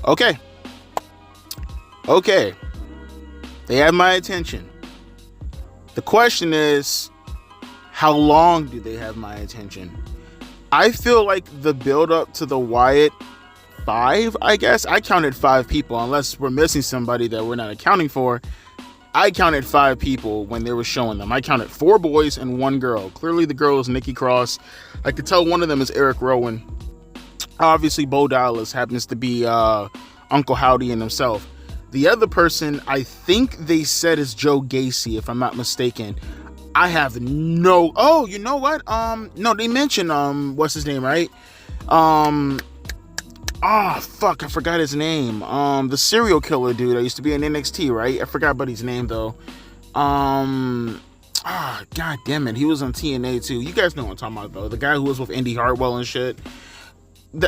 Okay. Okay. They have my attention. The question is, how long do they have my attention? I feel like the build up to the Wyatt 5, I guess. I counted 5 people, unless we're missing somebody that we're not accounting for. I counted 5 people when they were showing them. I counted 4 boys and 1 girl. Clearly the girl is Nikki Cross. I could tell one of them is Eric Rowan. Obviously Bo Dallas happens to be Uncle Howdy and himself. The other person, I think they said is Joe Gacy, if I'm not mistaken. I have no... Oh, you know what? No, they mentioned, what's his name, right? Fuck, I forgot his name. The serial killer dude that used to be in NXT, right? I forgot about his name, though. God damn it. He was on TNA, too. You guys know what I'm talking about, though. The guy who was with Indy Hartwell and shit.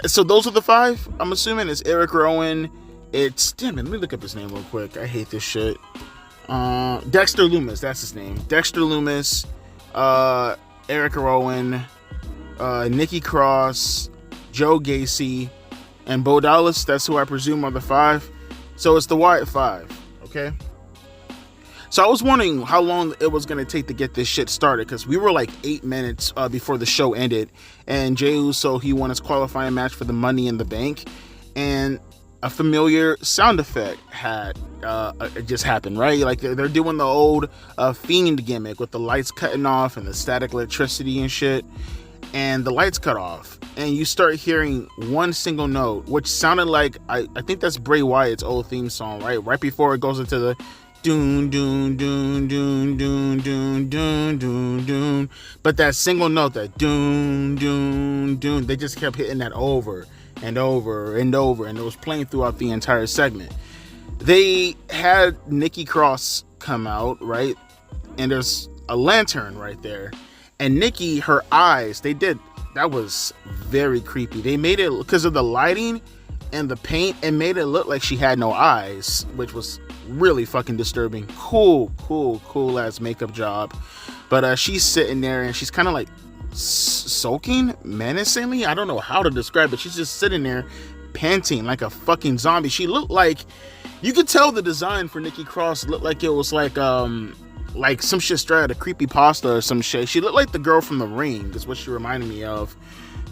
So those are the 5, I'm assuming. It's Eric Rowan. It's... Damn it, let me look up his name real quick. I hate this shit. Dexter Lumis, that's his name. Dexter Lumis, Eric Rowan, Nikki Cross, Joe Gacy, and Bo Dallas. That's who I presume are the 5. So it's the Wyatt 5, okay? So I was wondering how long it was going to take to get this shit started, because we were like 8 minutes before the show ended, and Jey Uso, he won his qualifying match for the Money in the Bank, and a familiar sound effect had it just happened, right? Like they're doing the old Fiend gimmick with the lights cutting off and the static electricity and shit, and the lights cut off, and you start hearing one single note, which sounded like I think that's Bray Wyatt's old theme song, right before it goes into the doon doon doon doon doon doon doon doon doon. But that single note, that doon doon doon, they just kept hitting that over and over and over, and it was playing throughout the entire segment. They had Nikki Cross come out, right? And there's a lantern right there. And Nikki, her eyes, that was very creepy. They made it, because of the lighting and the paint, it made it look like she had no eyes, which was really fucking disturbing. Cool ass makeup job. But she's sitting there and she's kind of like sulking menacingly. I don't know how to describe it. She's just sitting there panting like a fucking zombie. She looked like, you could tell the design for Nikki Cross looked like it was like some shit straight out of creepypasta or some shit. She looked like the girl from The Ring is what she reminded me of.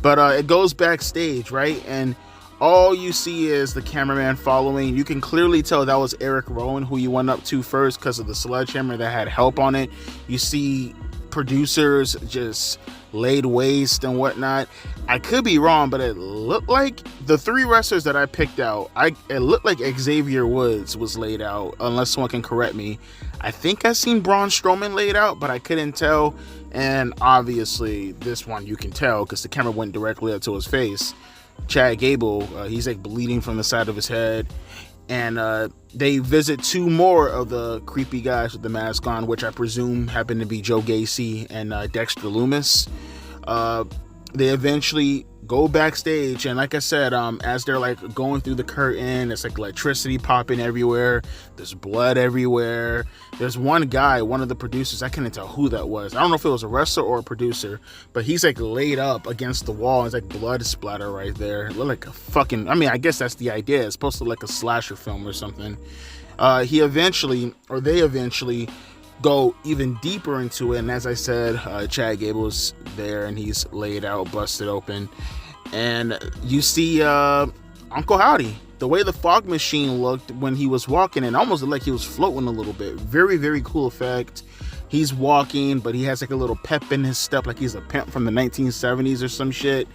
But it goes backstage, right? And all you see is the cameraman following. You can clearly tell that was Eric Rowan who you went up to first because of the sledgehammer that had help on it. You see producers just laid waste and whatnot. I could be wrong, but it looked like the 3 wrestlers that I picked out, it looked like Xavier Woods was laid out, unless someone can correct me. I think I seen Braun Strowman laid out, but I couldn't tell. And obviously this one you can tell because the camera went directly up to his face. Chad Gable, he's like bleeding from the side of his head. And they visit 2 more of the creepy guys with the mask on, which I presume happen to be Joe Gacy and Dexter Lumis. They eventually go backstage, and like I said, as they're like going through the curtain, it's like electricity popping everywhere. There's blood everywhere. There's one guy, one of the producers, I couldn't tell who that was. I don't know if it was a wrestler or a producer, but he's like laid up against the wall. It's like blood splatter right there. It looked like a fucking, I mean, I guess that's the idea. It's supposed to look like a slasher film or something. They eventually go even deeper into it, and as I said, Chad Gable's there and he's laid out, busted open, and you see Uncle Howdy. The way the fog machine looked when he was walking, and almost looked like he was floating a little bit. Very, very cool effect. He's walking, but he has like a little pep in his step, like he's a pimp from the 1970s or some shit.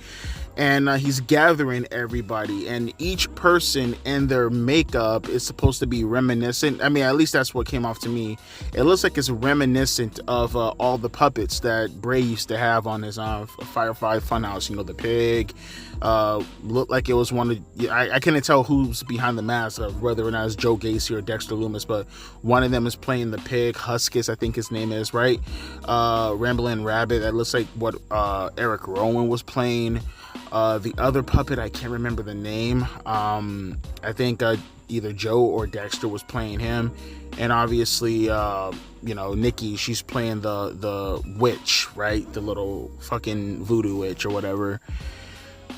And he's gathering everybody, and each person and their makeup is supposed to be reminiscent. I mean, at least that's what came off to me. It looks like it's reminiscent of all the puppets that Bray used to have on his Firefly Funhouse. You know, the pig. Looked like it was one of... I couldn't tell who's behind the mask, whether or not it's Joe Gacy or Dexter Lumis, but one of them is playing the pig. Huskus, I think his name is, right? Ramblin' Rabbit. That looks like what Eric Rowan was playing. The other puppet, I can't remember the name. I think either Joe or Dexter was playing him. And obviously, Nikki, she's playing the witch, right? The little fucking voodoo witch or whatever.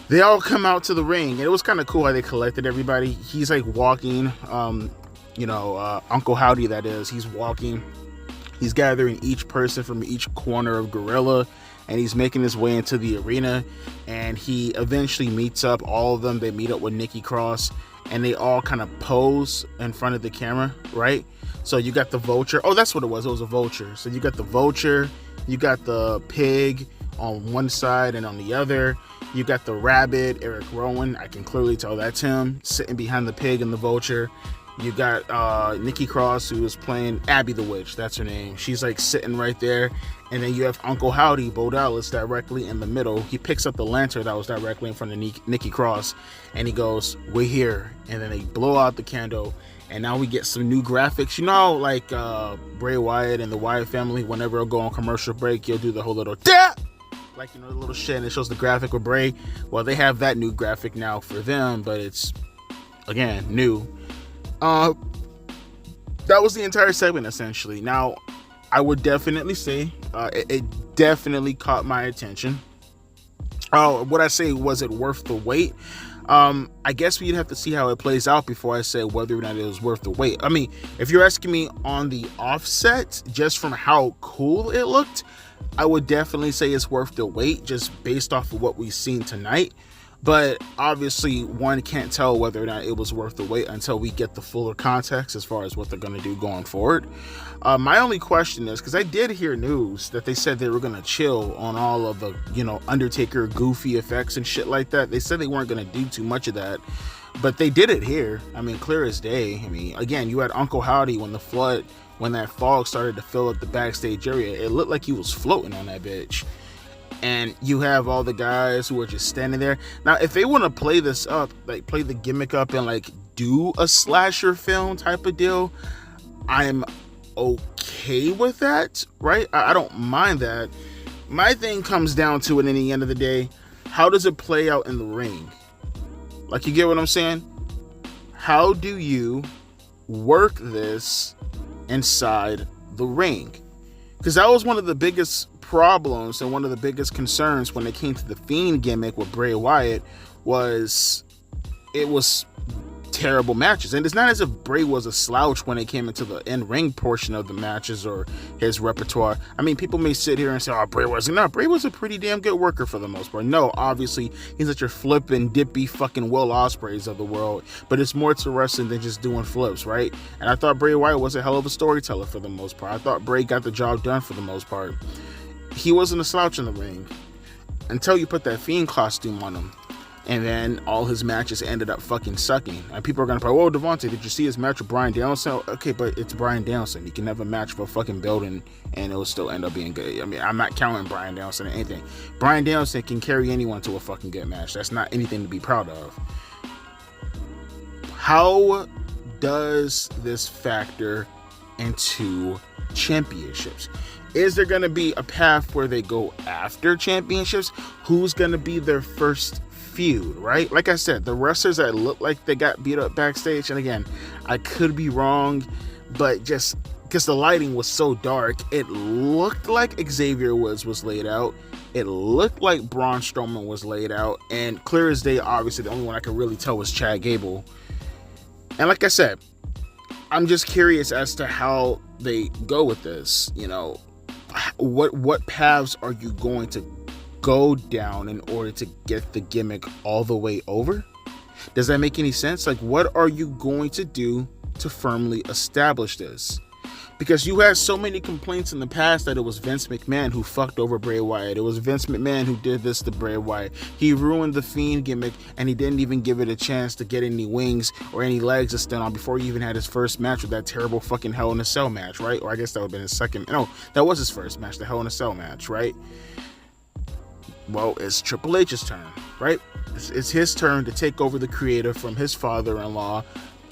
They all come out to the ring, and it was kind of cool how they collected everybody. He's like walking, Uncle Howdy, that is. He's walking. He's gathering each person from each corner of Gorilla, and he's making his way into the arena, and he eventually meets up all of them. They meet up with Nikki Cross, and they all kind of pose in front of the camera, right? So you got the Vulture. Oh, that's what it was. It was a Vulture. So you got the Vulture, you got the Pig on one side, and on the other, you got the Rabbit, Eric Rowan. I can clearly tell that's him, sitting behind the Pig and the Vulture. You got Nikki Cross, who is playing Abby the Witch. That's her name. She's like sitting right there. And then you have Uncle Howdy, Bo Dallas, directly in the middle. He picks up the lantern that was directly in front of Nikki Cross, and he goes, "We're here." And then they blow out the candle, and now we get some new graphics. You know, like Bray Wyatt and the Wyatt family, whenever they'll go on commercial break, you'll do the whole little dap, like, the little shit, and it shows the graphic with Bray. Well, they have that new graphic now for them, but it's, again, new. That was the entire segment, essentially. Now, I would definitely say it definitely caught my attention. Would I say, was it worth the wait? I guess we'd have to see how it plays out before I say whether or not it was worth the wait. I mean, if you're asking me on the offset, just from how cool it looked, I would definitely say it's worth the wait, just based off of what we've seen tonight. But obviously, one can't tell whether or not it was worth the wait until we get the fuller context as far as what they're going to do going forward. My only question is, because I did hear news that they said they were going to chill on all of the, Undertaker goofy effects and shit like that. They said they weren't going to do too much of that, but they did it here. I mean, clear as day. I mean, again, you had Uncle Howdy when that fog started to fill up the backstage area. It looked like he was floating on that bitch. And you have all the guys who are just standing there. Now, if they want to play this up, like play the gimmick up and like do a slasher film type of deal, I'm okay with that, right? I don't mind that. My thing comes down to it in the end of the day, how does it play out in the ring? Like, you get what I'm saying? How do you work this inside the ring? Because that was one of the biggest problems and one of the biggest concerns when it came to the Fiend gimmick with Bray Wyatt, was it was terrible matches. And it's not as if Bray was a slouch when it came into the in-ring portion of the matches or his repertoire. I mean, people may sit here and say, Bray wasn't. No, Bray was a pretty damn good worker for the most part. No, obviously, he's not your flipping, dippy fucking Will Ospreays of the world, but it's more to wrestling than just doing flips, right? And I thought Bray Wyatt was a hell of a storyteller for the most part. I thought Bray got the job done for the most part. He wasn't a slouch in the ring until you put that Fiend costume on him. And then all his matches ended up fucking sucking. And people are going to probably, "Whoa, Devontae, did you see his match with Bryan Danielson?" Okay, but it's Bryan Danielson. He can have a match for a fucking building and it'll still end up being good. I mean, I'm not counting Bryan Danielson or anything. Bryan Danielson can carry anyone to a fucking good match. That's not anything to be proud of. How does this factor into championships? Is there going to be a path where they go after championships? Who's going to be their first feud, right? Like I said, the wrestlers that look like they got beat up backstage, and again, I could be wrong, but just because the lighting was so dark, it looked like Xavier Woods was laid out. It looked like Braun Strowman was laid out. And clear as day, obviously, the only one I could really tell was Chad Gable. And like I said, I'm just curious as to how they go with this. What paths are you going to go down in order to get the gimmick all the way over? Does that make any sense? Like, what are you going to do to firmly establish this? Because you had so many complaints in the past that it was Vince McMahon who fucked over Bray Wyatt. It was Vince McMahon who did this to Bray Wyatt. He ruined the Fiend gimmick, and he didn't even give it a chance to get any wings or any legs to stand on before he even had his first match with that terrible fucking Hell in a Cell match, right? Or I guess that would have been his second. No, that was his first match, the Hell in a Cell match, right? Well, it's Triple H's turn, right? It's his turn to take over the creative from his father-in-law,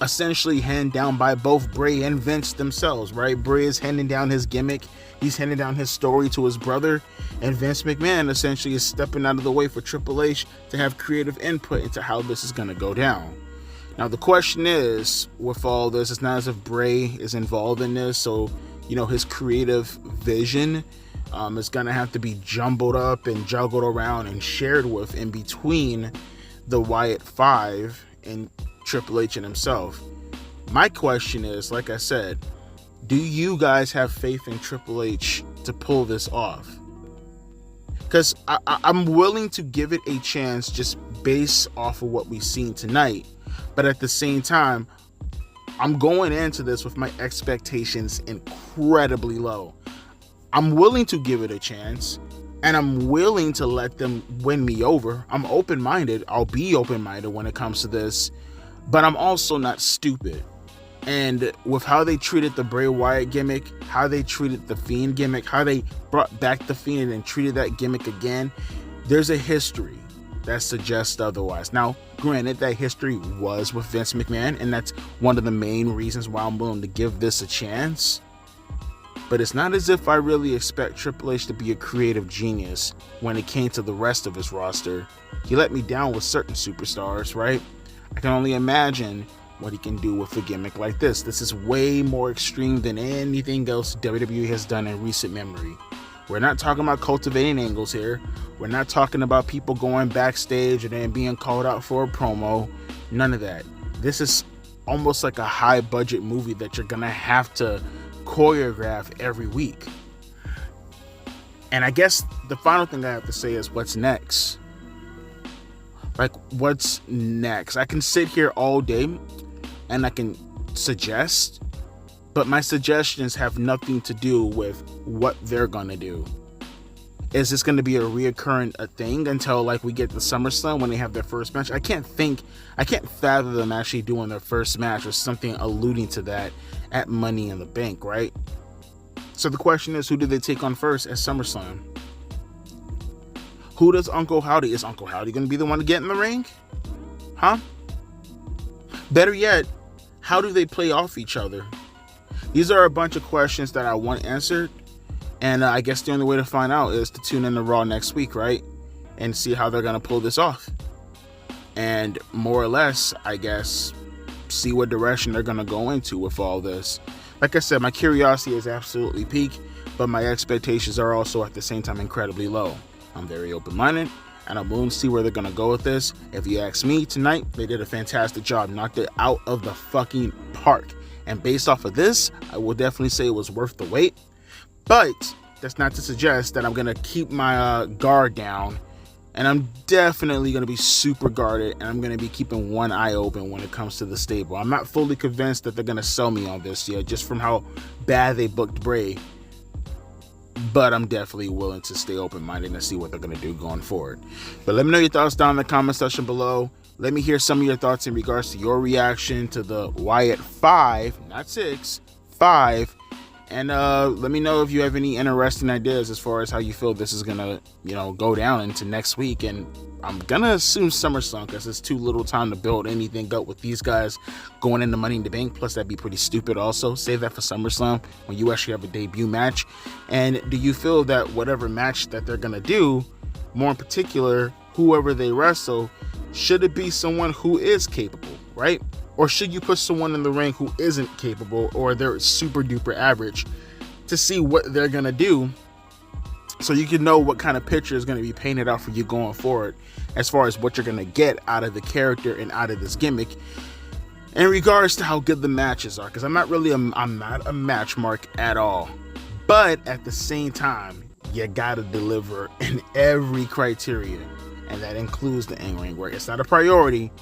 essentially handed down by both Bray and Vince themselves, right? Bray is handing down his gimmick. He's handing down his story to his brother, and Vince McMahon essentially is stepping out of the way for Triple H to have creative input into how this is going to go down. Now, the question is, with all this, it's not as if Bray is involved in this, so, his creative vision It's going to have to be jumbled up and juggled around and shared with in between the Wyatt 5 and Triple H and himself. My question is, like I said, do you guys have faith in Triple H to pull this off? Because I'm willing to give it a chance just based off of what we've seen tonight. But at the same time, I'm going into this with my expectations incredibly low. I'm willing to give it a chance, and I'm willing to let them win me over. I'm open-minded. I'll be open-minded when it comes to this, but I'm also not stupid. And with how they treated the Bray Wyatt gimmick, how they treated the Fiend gimmick, how they brought back the Fiend and treated that gimmick again, there's a history that suggests otherwise. Now, granted, that history was with Vince McMahon, and that's one of the main reasons why I'm willing to give this a chance. But it's not as if I really expect Triple H to be a creative genius when it came to the rest of his roster. He let me down with certain superstars, right? I can only imagine what he can do with a gimmick like this. This is way more extreme than anything else WWE has done in recent memory. We're not talking about cultivating angles here. We're not talking about people going backstage and then being called out for a promo. None of that. This is almost like a high budget movie that you're gonna have to choreograph every week. And I guess the final thing I have to say is, what's next? Like, what's next? I can sit here all day and I can suggest, but my suggestions have nothing to do with what they're gonna do. Is this going to be a reoccurring thing until like we get to SummerSlam when they have their first match? I can't fathom them actually doing their first match or something alluding to that at Money in the Bank, right? So the question is, who do they take on first at SummerSlam? Who does Uncle Howdy? Is Uncle Howdy going to be the one to get in the ring? Huh? Better yet, how do they play off each other? These are a bunch of questions that I want answered. And I guess the only way to find out is to tune in to Raw next week, right? And see how they're going to pull this off. And more or less, I guess, see what direction they're going to go into with all this. Like I said, my curiosity is absolutely peaked, but my expectations are also at the same time incredibly low. I'm very open-minded, and I'm willing to see where they're going to go with this. If you ask me, tonight, they did a fantastic job. Knocked it out of the fucking park. And based off of this, I will definitely say it was worth the wait. But that's not to suggest that I'm going to keep my guard down. And I'm definitely going to be super guarded. And I'm going to be keeping one eye open when it comes to the stable. I'm not fully convinced that they're going to sell me on this yet, just from how bad they booked Bray. But I'm definitely willing to stay open-minded and see what they're going to do going forward. But let me know your thoughts down in the comment section below. Let me hear some of your thoughts in regards to your reaction to the Wyatt 5, not 6, 5. And let me know if you have any interesting ideas as far as how you feel this is gonna, go down into next week. And I'm gonna assume SummerSlam, because it's too little time to build anything up with these guys going into Money in the Bank. Plus, that'd be pretty stupid. Also, save that for SummerSlam when you actually have a debut match. And do you feel that whatever match that they're gonna do, more in particular, whoever they wrestle, should it be someone who is capable, right? Or should you put someone in the ring who isn't capable, or they're super duper average, to see what they're going to do, so you can know what kind of picture is going to be painted out for you going forward as far as what you're going to get out of the character and out of this gimmick in regards to how good the matches are. Because I'm not a match mark at all. But at the same time, you got to deliver in every criteria. And that includes the in-ring work. It's not a priority,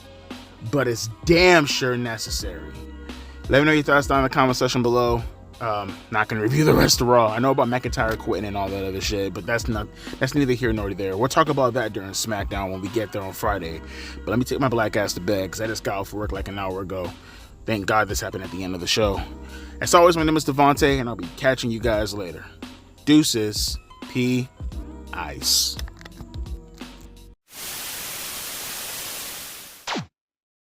but it's damn sure necessary. Let me know your thoughts down in the comment section below. Not gonna review the rest of Raw. I know about McIntyre quitting and all that other shit, but that's neither here nor there. We'll talk about that during SmackDown when we get there on Friday. But let me take my black ass to bed, because I just got off work like an hour ago. Thank God this happened at the end of the show. As always, my name is Devontae, and I'll be catching you guys later. Deuces. P. Ice.